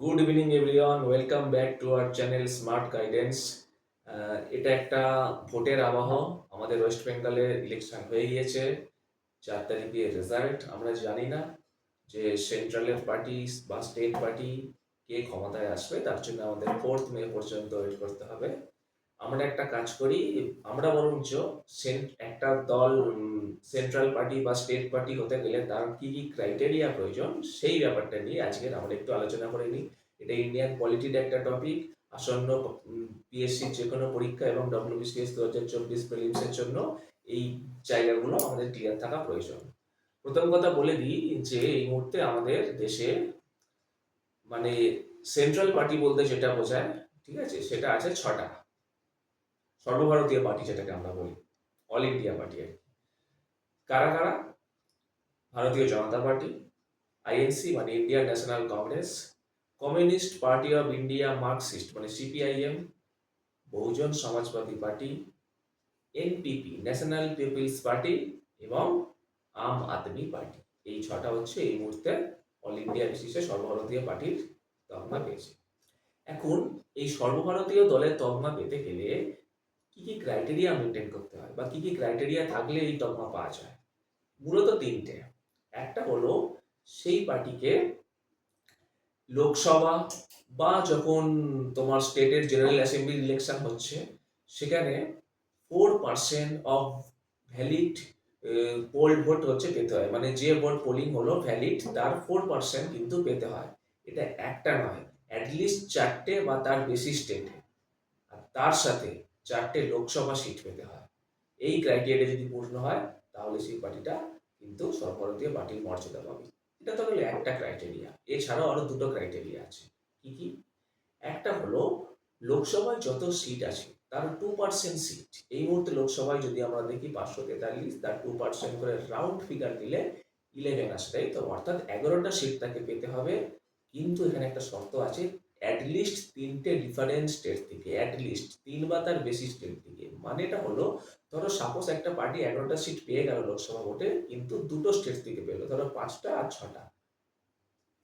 Good evening everyone, welcome back to our channel smart guidance. এটা একটা ভোটের আবহ। আমাদের ওয়েস্ট বেঙ্গলে ইলেকশন হয়ে গিয়েছে। 4 তারিখে রেজাল্ট। আমরা জানি না যে সেন্ট্রালের পার্টি বা স্টেট পার্টি কে ক্ষমতায় আসবে, তার জন্য আমাদের 4 মে পর্যন্ত ওয়েট করতে হবে। আমরা একটা কাজ করি, আমরা বরঞ্চ একটা দল সেন্ট্রাল পার্টি বা স্টেট পার্টি হতে গেলে তার কি কি ক্রাইটেরিয়া প্রয়োজন সেই ব্যাপারটা নিয়ে আজকের আমরা একটু আলোচনা করে নিই। এটা ইন্ডিয়ান পলিটির একটা টপিক। আসন্ন পিএসসি যে কোনো পরীক্ষা এবং ডব্লিউবিসিএস 2024 প্রিলিমসের জন্য এই জায়গাগুলো আমাদের ক্লিয়ার থাকা প্রয়োজন। প্রথম কথা বলে দিই যে এই মুহূর্তে আমাদের দেশে মানে সেন্ট্রাল পার্টি বলতে যেটা বোঝায়, ঠিক আছে, সেটা আছে 6টা। সর্বভারতীয় পার্টি যেটাকে আমরা বলি, অল ইন্ডিয়া পার্টি আর কি। কারা কারা? ভারতীয় জনতা পার্টি, আইএনসি মানে Indian National Congress, Communist Party of India Marxist মানে CPIM, Bahujan Samajwadi Party, NPP National People's Party এবং আম আদমি পার্টি। এই 6টা হচ্ছে এই মুহূর্তে অল ইন্ডিয়া বিশিষ্টে সর্বভারতীয় পার্টির তকমা পেয়েছে। এখন এই সর্বভারতীয় দলের তকমা পেতে গেলে কি কি ক্রাইটেরিয়া মেনটেন করতে হয় বা কি কি ক্রাইটেরিয়া থাকলে এই তকমা পাওয়া যায়? মূলত 3টে। একটা হলো সেই পার্টিকে লোকসভা বা যখন তোমার স্টেটের জেনারেল অ্যাসেম্বলি ইলেকশন হচ্ছে সেখানে 4% অফ ভ্যালিড পোল ভোট হচ্ছে পেতে হয়। মানে যে ভোট পোলিং হলো ভ্যালিড তার 4% কিন্তু পেতে হয়। এটা একটা নয়, অ্যাটলিস্ট 4টে বা তার বেশি স্টেটে, আর তার সাথে 4টে লোকসভা সিট পেতে হয়। এই ক্রাইটেরিয়া যদি পূর্ণ হয় তাহলে সেই পার্টিটা কিন্তু সর্বভারতীয় পার্টির মর্যাদা পাবে। এটা তো হলো একটা ক্রাইটেরিয়া। এছাড়াও আরো দুটো ক্রাইটেরিয়া আছে। কি কি? একটা হলো লোকসভায় যত সিট আছে তার 2% সিট। এই মুহূর্তে লোকসভায় যদি আমরা দেখি 543, তার 2% করে রাউন্ড ফিগার দিলে 11 আসে, তাই তো? অর্থাৎ 11টা সিট তাকে পেতে হবে। কিন্তু এখানে একটা শর্ত আছে, অ্যাটলিস্ট 3টে ডিফারেন্ট স্টেট থেকে, অ্যাটলিস্ট 3 বা তার বেশি স্টেট থেকে। মানেটা হলো, ধরো সাপোজ একটা পার্টি 11টা সিট পেয়ে গেল লোকসভা ভোটে, কিন্তু দুটো স্টেট থেকে পেলো, ধরো 5টা আর 6টা।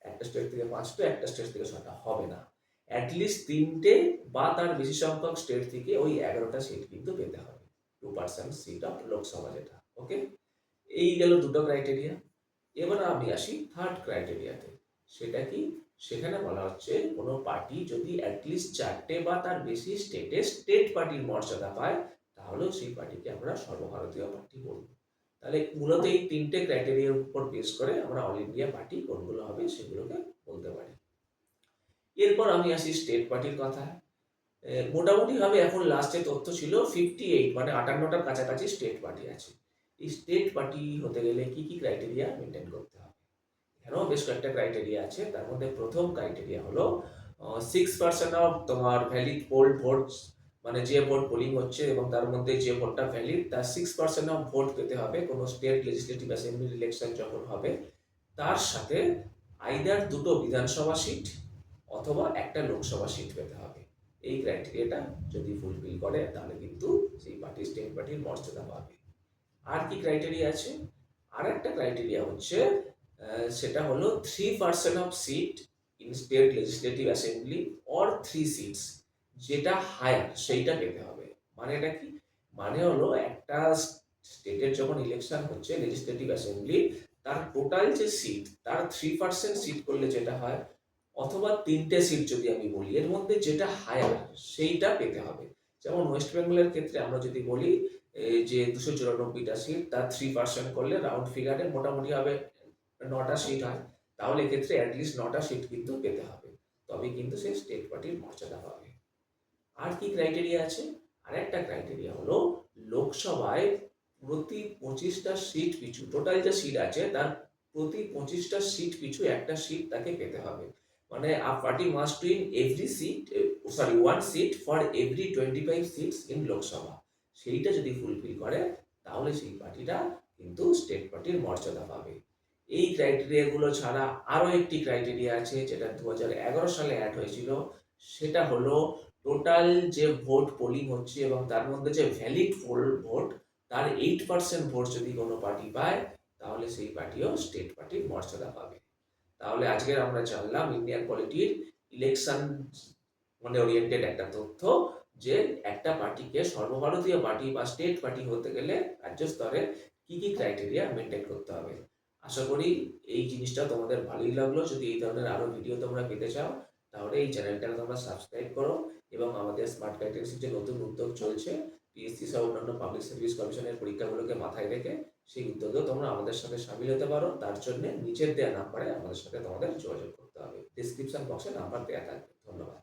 একটা স্টেট থেকে 5টা, একটা স্টেট থেকে 6টা হবে না। অ্যাটলিস্ট 3টে বা তার বেশি সংখ্যক স্টেট থেকে ওই 11টা সিট কিন্তু পেতে হবে। 2% সিট অফ লোকসভা যেটা। ওকে, এই গেল দুটো ক্রাইটেরিয়া। এবার আমি আসি থার্ড ক্রাইটেরিয়াতে। সেটা কি? সেখানে বলা হচ্ছে কোনো পার্টি যদি অ্যাটলিস্ট 4টে বা তার বেশি স্টেটে স্টেট পার্টির মর্যাদা পায় তাহলেও সেই পার্টিকে আমরা সর্বভারতীয় পার্টি বলবো। তাহলে মূলত এই 3টে ক্রাইটেরিয়ার উপর বেস করে আমরা অল ইন্ডিয়া পার্টি কোনগুলো হবে সেগুলোকে বলতে পারি। এরপর আমি আসি স্টেট পার্টির কথা। মোটামুটি ভাবে এখন লাস্টে তথ্য ছিল 58, মানে 58টার কাছাকাছি স্টেট পার্টি আছে। এই স্টেট পার্টি হতে গেলে কি কি ক্রাইটেরিয়া মেনটেন করতে হবে? এখানেও বেশ কয়েকটা ক্রাইটেরিয়া আছে। তার মধ্যে প্রথম ক্রাইটেরিয়া হলো 6% অফ তোমার ভ্যালিড পোল ভোটস, মানে যে ভোট পোলিং হচ্ছে এবং তার মধ্যে যে ভোটটা ভ্যালিড তার 6% অফ ভোট পেতে হবে কোনো স্টেট লেজিসলেটিভ অ্যাসেম্বলি ইলেকশন যখন হবে। তার সাথে আইদার দুটো বিধানসভা সিট অথবা একটা লোকসভা সিট পেতে হবে। এই ক্রাইটেরিয়াটা যদি ফুলফিল করে তাহলে কিন্তু সেই পার্টি স্টেট পার্টির মর্যাদা পাবে। আর কি ক্রাইটেরিয়া আছে? আর একটা ক্রাইটেরিয়া হচ্ছে সেটা হলো 3% of seat in state legislative assembly or 3 seats, যেটা হায়ার সেইটা পেতে হবে। মানে এটা কি? মানে হলো একটা স্টেটের যখন ইলেকশন হচ্ছে লেজিসলেটিভ অ্যাসেম্বলি, তার টোটাল যে সিট তার 3% সিট করলে যেটা হয়, অথবা 3টে সিট যদি আমি বলি, এর মধ্যে যেটা হায়ার সেইটা পেতে হবে। যেমন ওয়েস্ট বেঙ্গলের ক্ষেত্রে আমরা যদি বলি যে 294টা সিট তার 3% করলে রাউন্ড ফিগারে মোটামুটি হবে 9টা সিট হয়। তাহলে এক্ষেত্রে অ্যাটলিস্ট 9টা সিট কিন্তু পেতে হবে, তবে কিন্তু সে স্টেট পার্টির মর্যাদা পাবে। আর কি ক্রাইটেরিয়া আছে? আরেকটা ক্রাইটেরিয়া হলো লোকসভায় প্রতি 25টা সিট পিছু, টোটাল যে সিট আছে তার প্রতি 25টা সিট পিছু একটা সিট তাকে পেতে হবে। মানে a party must win every seat, one seat for every 25 seats in Lok Sabha. সেইটা যদি ফুলফিল করে তাহলে সেই পার্টিটা কিন্তু স্টেট পার্টির মর্যাদা পাবে। এই ক্রাইটেরিয়াগুলো ছাড়া আরও একটি ক্রাইটেরিয়া আছে যেটা 2011 সালে অ্যাড হয়েছিল। সেটা হলো টোটাল যে ভোট পোলিং হচ্ছে এবং তার মধ্যে যে ভ্যালিড পোল ভোট তার 8% ভোট যদি কোনো পার্টি পায় তাহলে সেই পার্টিও স্টেট পার্টির মর্যাদা পাবে। তাহলে আজকের আমরা জানলাম ইন্ডিয়ান পলিটির ইলেকশন মানে ওরিয়েন্টেড একটা তথ্য, যে একটা পার্টিকে সর্বভারতীয় পার্টি বা স্টেট পার্টি হতে গেলে রাজ্য স্তরে কি কি ক্রাইটেরিয়া মেনটেন করতে হবে। আশা করি এই জিনিসটা তোমাদের ভালোই লাগলো। যদি এই ধরনের আরো ভিডিও তোমরা পেতে চাও, তাহলে এই চ্যানেলটাকে তোমরা সাবস্ক্রাইব করো, এবং আমাদের স্মার্ট ক্রাইটেরিয়া যে নতুন উদ্যোগ চলছে পিএসসি সহ অন্যান্য পাবলিক সার্ভিস কমিশনের পরীক্ষাগুলোকে মাথায় রেখে, সেই উদ্যোগেও তোমরা আমাদের সাথে সামিল হতে পারো। তার জন্য নিচের দেওয়া নাম্বারে আমাদের সাথে তোমাদের যোগাযোগ করতে হবে, ডিসক্রিপশন বক্সে নাম্বার দেওয়া থাকবে। ধন্যবাদ।